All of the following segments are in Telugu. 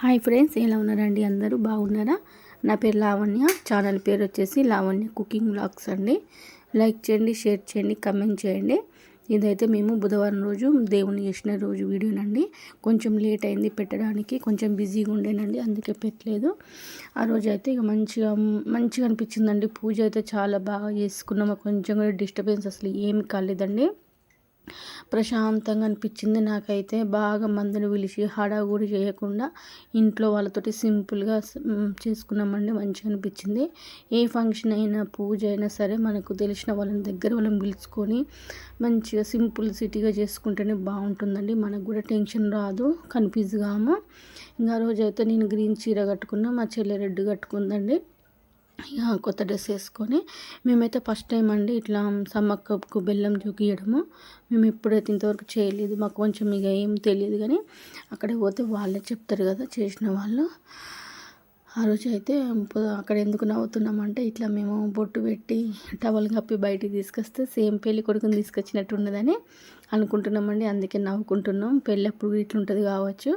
హాయ్ ఫ్రెండ్స్, ఎలా ఉన్నారండి? అందరూ బాగున్నారా? నా పేరు లావణ్య. ఛానల్ పేరు వచ్చేసి లావణ్య కుకింగ్ వ్లాగ్స్ అండి. లైక్ చేయండి, షేర్ చేయండి, కమెంట్ చేయండి. ఇదైతే మేము బుధవారం రోజు దేవుని చేసిన రోజు వీడియోనండి. కొంచెం లేట్ అయింది పెట్టడానికి, కొంచెం బిజీగా ఉండేనండి, అందుకే పెట్టలేదు. ఆ రోజు అయితే ఇక మంచిగా అనిపించిందండి. పూజ అయితే చాలా బాగా చేసుకున్నాము. కొంచెం కూడా డిస్టర్బెన్స్ అసలు ఏమి కాలేదండి. ప్రశాంతంగా అనిపించింది నాకైతే. బాగా మందిని పిలిచి హడావుడి చేయకుండా ఇంట్లో వాళ్ళతోటి సింపుల్గా చేసుకున్నామండి. మంచిగా అనిపించింది. ఏ ఫంక్షన్ అయినా, పూజ అయినా సరే మనకు తెలిసిన వాళ్ళని దగ్గర వాళ్ళని పిలుచుకొని మంచిగా సింపుల్సిటీగా చేసుకుంటేనే బాగుంటుందండి. మనకు కూడా టెన్షన్ రాదు, కన్ఫ్యూజ్ కాము. ఇంకా రోజైతే నేను గ్రీన్ చీర కట్టుకున్నా, మా చెల్లె రెడ్ కట్టుకుందండి. కొత్త డ్రెస్ వేసుకొని మేమైతే ఫస్ట్ టైం అండి ఇట్లా సమ్మక్కకు బెల్లం జోకియడము. మేము ఎప్పుడైతే ఇంతవరకు చేయలేదు. మాకు కొంచెం ఇక ఏం తెలియదు, కానీ అక్కడికి పోతే వాళ్ళే చెప్తారు కదా చేసిన వాళ్ళు. ఆ రోజు అయితే అక్కడ ఎందుకు నవ్వుతున్నామంటే, ఇట్లా మేము బొట్టు పెట్టి టవల్ కప్పి బయటికి తీసుకొస్తే సేమ్ పెళ్ళి కొడుకుని తీసుకొచ్చినట్టు ఉన్నదని అనుకుంటున్నామండి. అందుకే నవ్వుకుంటున్నాం. పెళ్ళి అప్పుడు ఇట్లుంటుంది కావచ్చు.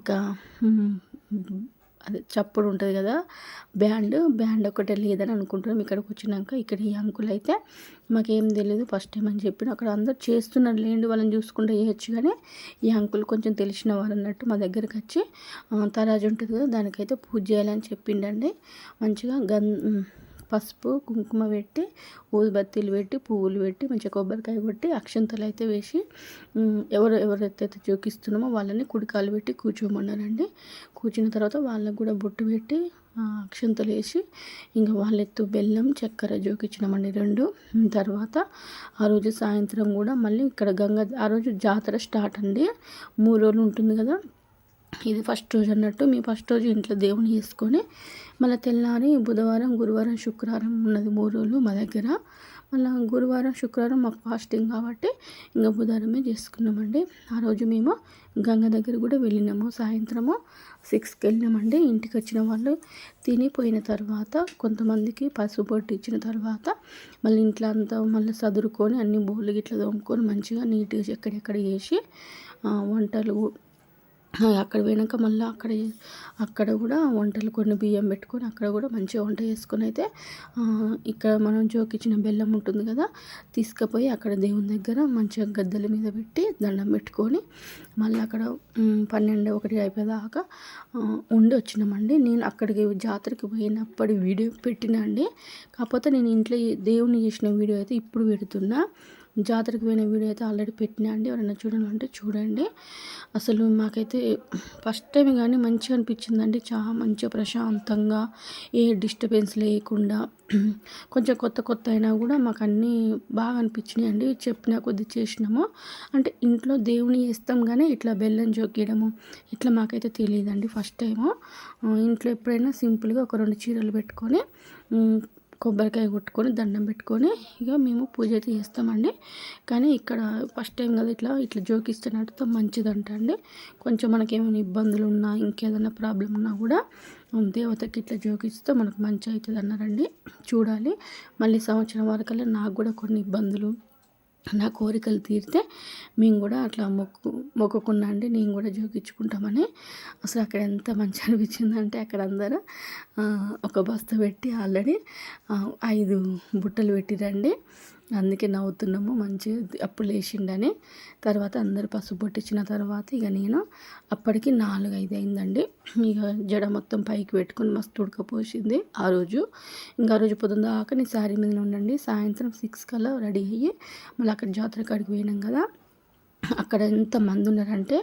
ఒక అదే చప్పుడు ఉంటుంది కదా, బ్యాండ్ ఒకటే లేదని అనుకుంటున్నాం. ఇక్కడికి వచ్చినాక ఇక్కడ ఈ అంకుల్ అయితే మాకేం తెలియదు, ఫస్ట్ టైం అని చెప్పిన. అక్కడ అందరూ చేస్తున్నారు లేండి, వాళ్ళని చూసుకుంటే చేయొచ్చు, కానీ ఈ అంకుల్ కొంచెం తెలిసిన వారు అన్నట్టు మా దగ్గరికి వచ్చి తరాజు ఉంటుంది కదా, దానికైతే పూజ చేయాలని చెప్పిండండి. మంచిగా పసుపు కుంకుమ పెట్టి, ఊదుబత్తీలు పెట్టి, పువ్వులు పెట్టి, మంచిగా కొబ్బరికాయ కొట్టి, అక్షంతలు అయితే వేసి ఎవరైతే జోకిస్తున్నామో వాళ్ళని కుడికాలు పెట్టి కూర్చోమన్నారండి. కూర్చున్న తర్వాత వాళ్ళకు కూడా బొట్టు పెట్టి అక్షంతలు వేసి ఇంకా వాళ్ళెత్తు బెల్లం చక్కెర జోకిచ్చినామండి 2. తర్వాత ఆ రోజు సాయంత్రం కూడా మళ్ళీ ఇక్కడ ఆ రోజు జాతర స్టార్ట్ అండి. 3 రోజులు ఉంటుంది కదా. ఇది ఫస్ట్ రోజు అన్నట్టు. మేము ఫస్ట్ రోజు ఇంట్లో దేవుని చేసుకొని మళ్ళీ తెల్లారి బుధవారం, గురువారం, శుక్రవారం ఉన్నది 3 రోజులు మా దగ్గర. మళ్ళీ గురువారం, శుక్రవారం మాకు ఫాస్టింగ్ కాబట్టి ఇంకా బుధవారమే చేసుకున్నామండి. ఆ రోజు మేము గంగ దగ్గర కూడా వెళ్ళినాము. సాయంత్రము 6కి వెళ్ళినామండి. ఇంటికి వచ్చిన వాళ్ళు తినిపోయిన తర్వాత కొంతమందికి పసుపు బొట్టు ఇచ్చిన తర్వాత మళ్ళీ ఇంట్లో అంతా మళ్ళీ సదురుకొని అన్ని బోళ్ళు గిట్లా తోముకొని మంచిగా నీట్గా ఎక్కడెక్కడ చేసి వంటలు అక్కడ పోయినాక మళ్ళీ అక్కడ కూడా వంటలు కొన్ని బియ్యం పెట్టుకొని అక్కడ కూడా మంచిగా వంట చేసుకొని అయితే ఇక్కడ మనం జోకిచ్చిన బెల్లం ఉంటుంది కదా, తీసుకుపోయి అక్కడ దేవుని దగ్గర మంచిగా గద్దెల మీద పెట్టి దండం పెట్టుకొని మళ్ళీ అక్కడ 12-1 అయిపోయేదాకా ఉండి వచ్చినామండి. నేను అక్కడికి జాతరకి పోయినప్పుడు వీడియో పెట్టినా అండి. కాకపోతే నేను ఇంట్లో దేవుని చేసిన వీడియో అయితే ఇప్పుడు పెడుతున్నా. జాతరకు పోయిన వీడియో అయితే ఆల్రెడీ పెట్టినా అండి. ఎవరైనా చూడాలంటే చూడండి. అసలు మాకైతే ఫస్ట్ టైం కానీ మంచిగా అనిపించిందండి. చాలా మంచిగా ప్రశాంతంగా, ఏ డిస్టర్బెన్స్ లేకుండా, కొంచెం కొత్త అయినా కూడా మాకు అన్నీ బాగా అనిపించినాయి అండి. చెప్పిన కొద్ది చేసినాము. అంటే ఇంట్లో దేవుని చేస్తాం కానీ ఇట్లా బెల్లం జోకియడము ఇట్లా మాకైతే తెలియదండి. ఫస్ట్ టైము ఇంట్లో ఎప్పుడైనా సింపుల్గా ఒక 2 చీరలు పెట్టుకొని కొబ్బరికాయ కొట్టుకొని దండం పెట్టుకొని ఇక మేము పూజ అయితే చేస్తామండి. కానీ ఇక్కడ ఫస్ట్ టైం కదా ఇట్లా జోకిస్తున్నట్టు మంచిదంట అండి. కొంచెం మనకేమైనా ఇబ్బందులు ఉన్నా, ఇంకేదైనా ప్రాబ్లం ఉన్నా కూడా దేవతకి ఇట్లా జోకిస్తే మనకు మంచి అవుతుంది అన్నారండి. చూడాలి. మళ్ళీ సంవత్సరం వరకల్లా నాకు కూడా కొన్ని ఇబ్బందులు, నా కోరికలు తీరితే మేము కూడా అట్లా మొక్కుకున్నా అండి. నేను కూడా జోకించుకుంటామని. అసలు అక్కడ ఎంత మంచి అనిపించిందంటే, అక్కడ అందరూ ఒక బస్తా పెట్టి ఆల్రెడీ 5 బుట్టలు పెట్టిరండి. అందుకే నవ్వుతున్నాము. మంచిగా అప్పుడు లేచిండని. తర్వాత అందరు పసుపు పొట్టించిన తర్వాత ఇక నేను అప్పటికి 4-5 అయిందండి. ఇక జడ మొత్తం పైకి పెట్టుకొని మస్తు ఉడకపోసింది ఆ రోజు. ఇంకా ఆ రోజు పొద్దున్న దాకా నేను శారీ మీద ఉండండి. సాయంత్రం 6 కల్లా రెడీ అయ్యి మళ్ళీ అక్కడ జాతర కాడికి పోయినాం కదా. అక్కడ ఎంత మంది ఉన్నారంటే,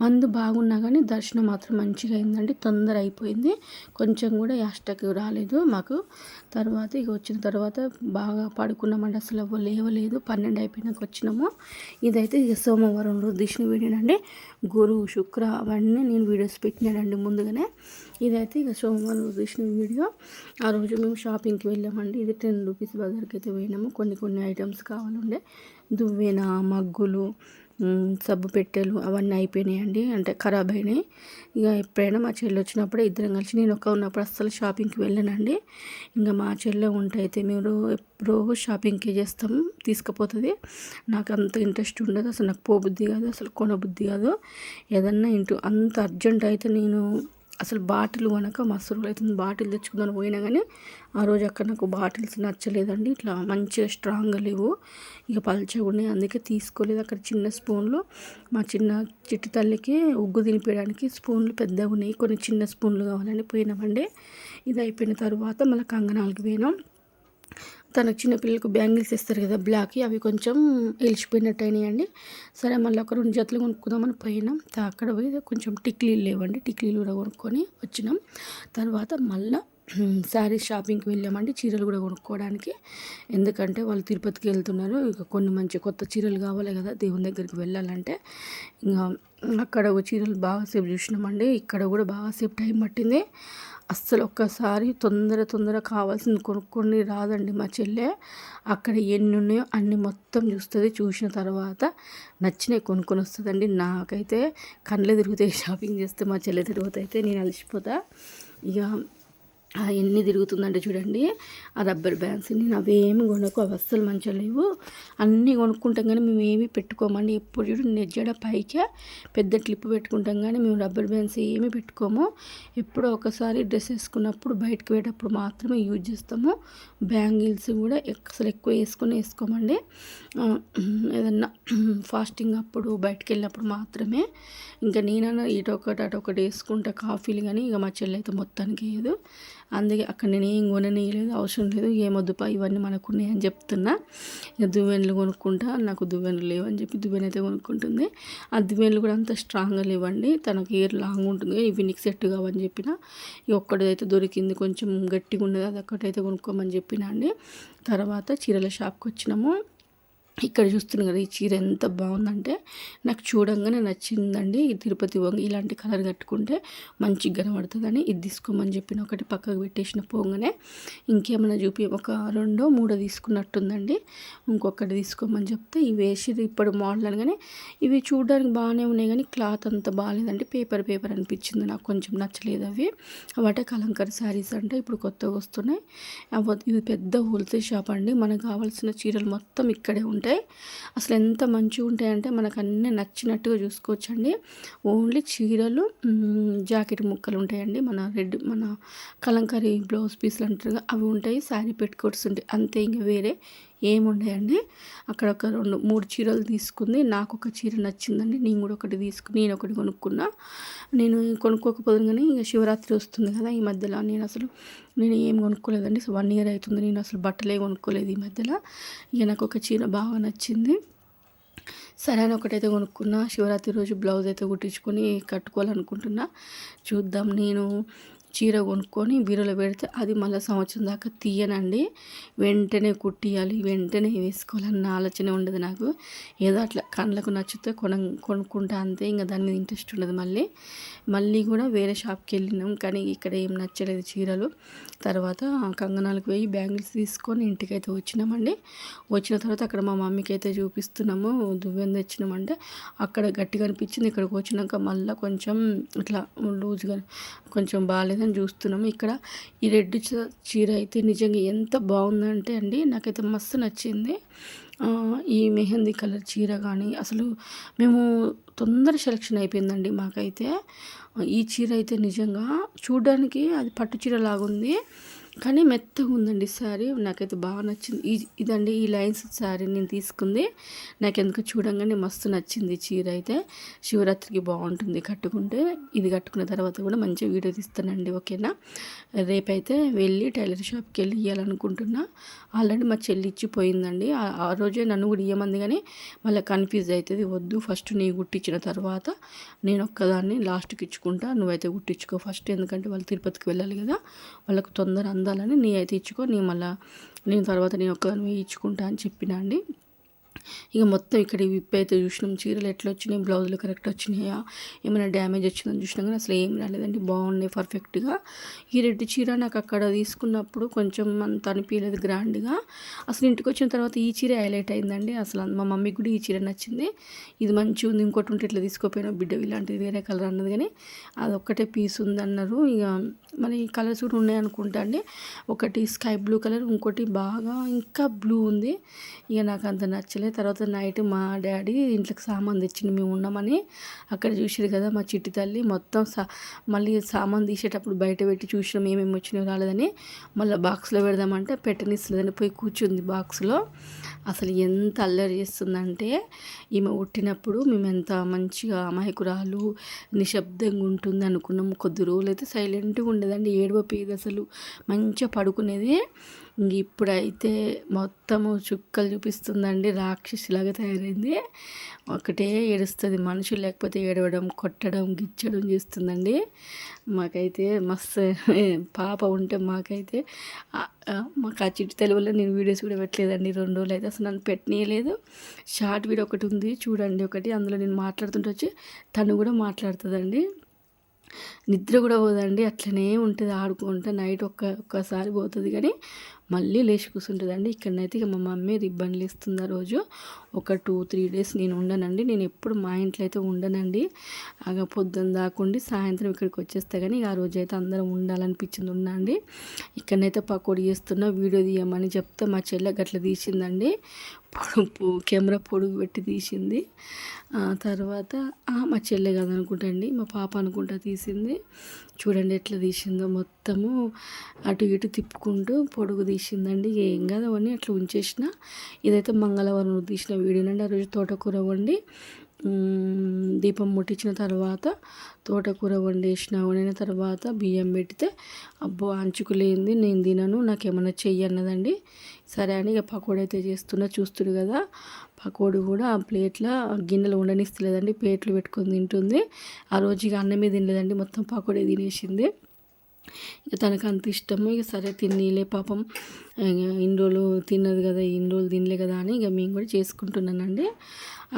మందు బాగున్నా కానీ దర్శనం మాత్రం మంచిగా అయిందండి. తొందర అయిపోయింది. కొంచెం కూడా యాస్టకు రాలేదు మాకు. తర్వాత ఇక వచ్చిన తర్వాత బాగా పడుకున్నామండి. అసలు లేవలేదు. 12 అయిపోయినాక వచ్చినాము. ఇదైతే ఇక సోమవారం రోజు తీసిన వీడియోనండి. గురు, శుక్ర అవన్నీ నేను వీడియోస్ పెట్టినానండి ముందుగానే. ఇదైతే ఇక సోమవారం రోజు తీసిన వీడియో. ఆ రోజు మేము షాపింగ్కి వెళ్ళామండి. ఇది 10 రూపీస్ బజార్కి అయితే పోయినాము. కొన్ని ఐటమ్స్ కావాలండే, దువ్వెన, మగ్గులు, సబ్బు పెట్టెలు అవన్నీ అయిపోయినాయండి. అంటే ఖరాబ్ అయినాయి. ఇక ఎప్పుడైనా మా చెల్లి వచ్చినప్పుడే ఇద్దరం కలిసి, నేను ఉన్నప్పుడు అస్సలు షాపింగ్కి వెళ్ళానండి. ఇంకా మా చెల్లె ఉంటే అయితే మీరు రోజు షాపింగ్కి చేస్తాం, తీసుకుపోతుంది. నాకు అంత ఇంట్రెస్ట్ ఉండదు అసలు. నాకు పోబుద్ధి కాదు, అసలు కొనబుద్ధి కాదు. ఏదన్నా అంత అర్జెంట్ అయితే నేను అసలు బాటిల్ కొనక మస్తు రోజులు అవుతుంది. బాటిల్ తెచ్చుకుందాని పోయినా కానీ ఆ రోజు అక్కడ నాకు బాటిల్స్ నచ్చలేదండి. ఇట్లా మంచిగా స్ట్రాంగ్గా లేవు, ఇక పల్చగా ఉన్నాయి, అందుకే తీసుకోలేదు. అక్కడ చిన్న స్పూన్లు మా చిన్న చిట్టి తల్లికి ఉగ్గు తినిపించడానికి స్పూన్లు పెద్దగా ఉన్నాయి, కొన్ని చిన్న స్పూన్లు కావాలని పోయినామండి. ఇది అయిపోయిన తర్వాత మళ్ళీ కంగనాలకి పోయినాం. తనకు చిన్నపిల్లలకు బ్యాంగిల్స్ ఇస్తారు కదా బ్లాక్కి, అవి కొంచెం ఎలిచిపోయినట్టు అయినాయండి. సరే మళ్ళీ ఒక 2 జతలు కొనుక్కుందామని పోయినాం. అక్కడ పోయి కొంచెం టిక్లీలు లేవండి, టిక్లీలు కూడా కొనుక్కొని వచ్చినాం. తర్వాత మళ్ళీ శారీస్ షాపింగ్కి వెళ్ళామండి, చీరలు కూడా కొనుక్కోవడానికి. ఎందుకంటే వాళ్ళు తిరుపతికి వెళ్తున్నారు, ఇక కొన్ని మంచి కొత్త చీరలు కావాలి కదా దేవుని దగ్గరికి వెళ్ళాలంటే. ఇంకా అక్కడ చీరలు బాగాసేపు చూసినామండి, ఇక్కడ కూడా బాగాసేపు టైం పట్టింది. అస్సలు ఒక్కసారి తొందర కావాల్సింది కొనుక్కొని రాదండి మా చెల్లె. అక్కడ ఎన్ని ఉన్నాయో అన్ని మొత్తం చూస్తుంది, చూసిన తర్వాత నచ్చినవి కొనుక్కొని వస్తుందండి. నాకైతే కళ్ళే తిరుగుతాయి షాపింగ్ చేస్తే, మా చెల్లె తిరుగుతాయితే నేను అలసిపోతా. ఇక ఎన్ని తిరుగుతుందంటే చూడండి ఆ రబ్బర్ బ్యాండ్స్. నేను అవేమి కొనకు, అవి అస్సలు మంచిగా లేవు. అన్నీ కొనుక్కుంటాం కానీ మేము ఏమీ పెట్టుకోమండి. ఎప్పుడు చూడు నెజ్జడ పైకే పెద్ద క్లిప్ పెట్టుకుంటాం కానీ మేము రబ్బర్ బ్యాండ్స్ ఏమీ పెట్టుకోము. ఎప్పుడో ఒకసారి డ్రెస్ వేసుకున్నప్పుడు బయటకు పోయేటప్పుడు మాత్రమే యూజ్ చేస్తాము. బ్యాంగిల్స్ కూడా అసలు ఎక్కువ వేసుకోమండి. ఏదన్నా ఫాస్టింగ్ అప్పుడు బయటకు వెళ్ళినప్పుడు మాత్రమే. ఇంకా నేనన్నా ఇటొకటి అటొకటి వేసుకుంటా కాఫీలు, కానీ ఇక మా చెల్లి అయితే మొత్తానికి వేయదు. అందుకే అక్కడ నేను ఏం కొననీయలేదు, అవసరం లేదు, ఏమొద్దుపా ఇవన్నీ మనకున్నాయని చెప్తున్నా. ఇక దువ్వెనలు కొనుక్కుంటా, నాకు దువ్వెనలు లేవని చెప్పి దువ్వెన అయితే కొనుక్కుంటుంది. ఆ దువ్వెనలు కూడా అంత స్ట్రాంగ్గా లేవండి, తనకు ఎయిర్ లాంగ్ ఉంటుంది, ఇవి నీకు సెట్ కావని చెప్పిన. ఇక ఒక్కటిదైతే దొరికింది కొంచెం గట్టిగా ఉండదు, అది ఒక్కటైతే కొనుక్కోమని చెప్పిన అండి. తర్వాత చీరల షాప్కి వచ్చినాము. ఇక్కడ చూస్తున్నాం కదా, ఈ చీర ఎంత బాగుందంటే నాకు చూడంగానే నచ్చిందండి. ఈ తిరుపతి వంగి ఇలాంటి కలర్ కట్టుకుంటే మంచిగా కనబడుతుందని ఇది తీసుకోమని చెప్పిన. ఒకటి పక్కకు పెట్టేసిన పోగానే ఇంకేమైనా చూపి ఒక 2, 3 తీసుకున్నట్టుందండి. ఇంకొకటి తీసుకోమని చెప్తే ఇవి వేసి ఇప్పుడు మోడల్ అనగానే ఇవి చూడడానికి బాగానే ఉన్నాయి కానీ క్లాత్ అంత బాగాలేదండి, పేపర్ అనిపించింది, నాకు కొంచెం నచ్చలేదు. అవి వాటే కలంకారీ శారీస్ అంటే ఇప్పుడు కొత్తగా వస్తున్నాయి. ఇది పెద్ద హోల్సేల్ షాప్ అండి, మనకు కావాల్సిన చీరలు మొత్తం ఇక్కడే ఉంటాయి. అసలు ఎంత మంచిగా ఉంటాయంటే మనకు అన్నీ నచ్చినట్టుగా చూసుకోవచ్చండి. ఓన్లీ చీరలు, జాకెట్ ముక్కలు ఉంటాయండి, మన కలంకారీ బ్లౌజ్ పీసులు అంటారు అవి ఉంటాయి, శారీ పెట్టుకోట్స్ ఉంటాయి, అంతే. ఇంకా వేరే ఏముండయండి. అక్కడ ఒక 2, 3 చీరలు తీసుకుంది. నాకు ఒక చీర నచ్చిందండి, నేను కూడా ఒకటి నేను ఒకటి కొనుక్కున్నా. నేను కొనుక్కోకపోదు కానీ ఇక శివరాత్రి వస్తుంది కదా, ఈ మధ్యలో నేను ఏం కొనుక్కోలేదండి. 1 year అవుతుంది నేను అసలు బట్టలే కొనుక్కోలేదు ఈ మధ్యలో. ఇక నాకు ఒక చీర బాగా నచ్చింది, సరే అని ఒకటైతే కొనుక్కున్నా. శివరాత్రి రోజు బ్లౌజ్ అయితే కుట్టించుకొని కట్టుకోవాలనుకుంటున్నా. చూద్దాం. నేను చీర కొనుక్కొని బీరులో పెడితే అది మళ్ళీ సంవత్సరం దాకా తీయనండి, వెంటనే కుట్టియాలి, వెంటనే వేసుకోవాలన్న ఆలోచన ఉండదు నాకు. ఏదో అట్లా కళ్ళకు నచ్చితే కొనుక్కుంటా అంతే, ఇంకా దాని మీద ఇంట్రెస్ట్ ఉండదు. మళ్ళీ కూడా వేరే షాప్కి వెళ్ళినాం కానీ ఇక్కడ ఏం నచ్చలేదు చీరలు. తర్వాత కంగనాలకు పోయి బ్యాంగిల్స్ తీసుకొని ఇంటికైతే వచ్చినామండి. వచ్చిన తర్వాత అక్కడ మా మమ్మీకి అయితే చూపిస్తున్నాము, దువ్వెన తెచ్చినామంటే అక్కడ గట్టిగా అనిపించింది. ఇక్కడికి వచ్చినాక మళ్ళీ కొంచెం ఇట్లా లూజ్గా కొంచెం బాగాలేదని చూస్తున్నాము. ఇక్కడ ఈ రెడ్ చీర అయితే నిజంగా ఎంత బాగుందంటే అండి, నాకైతే మస్తు నచ్చింది. ఈ మెహందీ కలర్ చీర కానీ అసలు మేము తొందర సెలెక్షన్ అయిపోయిందండి మాకైతే. ఈ చీర అయితే నిజంగా చూడడానికి అది పట్టు చీర లాగుంది కానీ మెత్తగా ఉందండి శారీ, నాకైతే బాగా నచ్చింది. ఇదండి ఈ లైన్స్ శారీ నేను తీసుకుంది, నాకు ఎందుకు చూడంగానే మస్తు నచ్చింది. చీర అయితే శివరాత్రికి బాగుంటుంది కట్టుకుంటే. ఇది కట్టుకున్న తర్వాత కూడా మంచిగా వీడియో తీస్తానండి, ఓకేనా. రేపైతే వెళ్ళి టైలర్ షాప్కి వెళ్ళి ఇవ్వాలనుకుంటున్నా. ఆల్రెడీ మా చెల్లి ఇచ్చిపోయిందండి, ఆ రోజే నన్ను కూడా ఇవ్వమంది కానీ మళ్ళీ కన్ఫ్యూజ్ అవుతుంది. వద్దు, ఫస్ట్ నీ కుట్టించిన తర్వాత నేను ఒక్కదాన్ని లాస్ట్కి ఇచ్చుకుంటా, నువ్వైతే కుట్టించుకో ఫస్ట్, ఎందుకంటే వాళ్ళు తిరుపతికి వెళ్ళాలి కదా, వాళ్ళకు తొందర అందాలని నీ అయితే ఇచ్చుకో, నేను తర్వాత నేను ఒక్కదాన్ని ఇచ్చుకుంటా అని చెప్పినా అండి. ఇక మొత్తం ఇక్కడ విప్పి అయితే చూసినాం, చీరలు ఎట్లా వచ్చినాయి, బ్లౌజులు కరెక్ట్ వచ్చినాయా, ఏమైనా డ్యామేజ్ వచ్చిందని చూసినాం కానీ అసలు ఏం రాలేదండి, బాగున్నాయి పర్ఫెక్ట్గా. ఈ రెడ్ చీర నాకు అక్కడ తీసుకున్నప్పుడు కొంచెం అంత అనిపించలేదు గ్రాండ్గా, అసలు ఇంటికి వచ్చిన తర్వాత ఈ చీర హైలైట్ అయిందండి. అసలు మా మమ్మీకి కూడా ఈ చీర నచ్చింది, ఇది మంచిగా ఉంది, ఇంకోటి ఉంటే ఇట్లా తీసుకోపోయినా బిడ్డ ఇలాంటిది వేరే కలర్ అన్నది కానీ అది ఒక్కటే పీస్ ఉంది అన్నారు. ఇక మరి కలర్స్ కూడా ఉన్నాయి అనుకుంటా అండి, ఒకటి స్కై బ్లూ కలర్, ఇంకోటి బాగా ఇంకా బ్లూ ఉంది. ఇక నాకు అంత నచ్చలేదు. తీసుకోలే. తర్వాత నైట్ మా డాడీ ఇంట్లోకి సామాన్ తెచ్చిండు, మేము ఉన్నామని. అక్కడ చూసిరు కదా మా చిట్టి తల్లి మొత్తం మళ్ళీ సామాన్ తీసేటప్పుడు బయట పెట్టి చూసినాం ఏమేమి వచ్చినాయో రాలేదని. మళ్ళీ బాక్స్లో పెడదామంటే పెట్టనిస్తలేదని పోయి కూర్చుంది బాక్స్లో. అసలు ఎంత అల్లరి చేస్తుందంటే, ఈమె పుట్టినప్పుడు మేము ఎంత మంచిగా అమాయకురాలు నిశ్శబ్దంగా ఉంటుంది అనుకున్నాము. కొద్ది రోజులైతే సైలెంట్గా ఉండేదండి, ఏడవపోయేది, అసలు మంచిగా పడుకునేది. ఇప్పుడైతే మొత్తము చుక్కలు చూపిస్తుందండి, రాక్షసిలాగా తయారైంది. ఒకటే ఏడుస్తుంది, మనుషులు లేకపోతే ఏడవడం, కొట్టడం, గిచ్చడం చేస్తుందండి. మాకైతే మస్తు పాప ఉంటే మాకైతే మాకు ఆ చిట్టి తల్లి వల్ల నేను వీడియోస్ కూడా పెట్టలేదండి 2 రోజులు అయితే. అసలు నన్ను పెట్టనీయలేదు. షార్ట్ వీడియో ఒకటి ఉంది చూడండి, ఒకటి అందులో నేను మాట్లాడుతుంటే వచ్చి తను కూడా మాట్లాడుతుందండి. నిద్ర కూడా పోదండి, అట్లనే ఉంటుంది ఆడుకుంటా. నైట్ ఒక్కసారి పోతుంది కానీ మళ్ళీ లేచి కూర్చుంటుందండి. ఇక్కడనైతే ఇక మా మమ్మీ రిబ్బన్లు ఇస్తుంది రోజు. ఒక 2-3 డేస్ నేను ఉండనండి. నేను ఎప్పుడు మా ఇంట్లో అయితే ఉండనండి. పొద్దున్న దాకుండి సాయంత్రం ఇక్కడికి వచ్చేస్తే కానీ ఆ రోజు అయితే అందరం ఉండాలనిపించింది ఉండండి. ఇక్కడనైతే పకోడీ చేస్తున్నా, వీడియో తీయమని చెప్తే మా చెల్లె గట్ల తీసిందండి. కెమెరా పొడుగు పెట్టి తీసింది. తర్వాత మా చెల్లె కాదనుకుంటండి, మా పాప అనుకుంటా తీసింది. చూడండి ఎట్లా తీసిందో, మొత్తము అటు ఇటు తిప్పుకుంటూ పొడుగు తీసిందండి. ఏం కాదు అవన్నీ అట్లా ఉంచేసిన. ఇదైతే మంగళవారం తీసిన వీడియోనండి. ఆ రోజు తోటకూర వండి దీపం ముట్టించిన తర్వాత తోటకూర వండిన తర్వాత బియ్యం పెడితే అబ్బో అంచుకులేంది, నేను తినను, నాకేమన్నా చెయ్యి అన్నదండి. సరే అని ఇక పకోడీ అయితే చేస్తున్నా, చూస్తుడు కదా. పకోడీ కూడా ఆ ప్లేట్లో గిన్నెలు ఉండనిస్తలేదండి, ప్లేట్లు పెట్టుకొని తింటుంది. ఆ రోజు ఇక అన్నమే తినలేదండి, మొత్తం పకోడీ తినేసింది. ఇక తనకు అంత ఇష్టము. ఇక సరే తినలే పాపం, ఇన్ని రోజులు తిన్నది కదా, ఇన్ని రోజులు తినలే కదా అని ఇక మేము కూడా చేసుకుంటున్నానండి.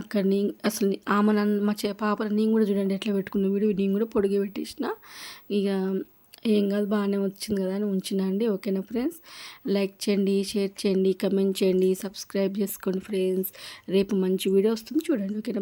అక్కడ అసలు ఆమె మా పాపని నేను కూడా చూడండి ఎట్లా పెట్టుకున్న వీడియో, నేను కూడా పొడిగి పెట్టేసిన. ఇక ఏం కాదు బాగానే వచ్చింది కదా అని ఉంచినా అండి. ఓకేనా ఫ్రెండ్స్, లైక్ చేయండి, షేర్ చేయండి, కమెంట్ చేయండి, సబ్స్క్రైబ్ చేసుకోండి ఫ్రెండ్స్. రేపు మంచి వీడియో వస్తుంది చూడండి. ఓకేనా.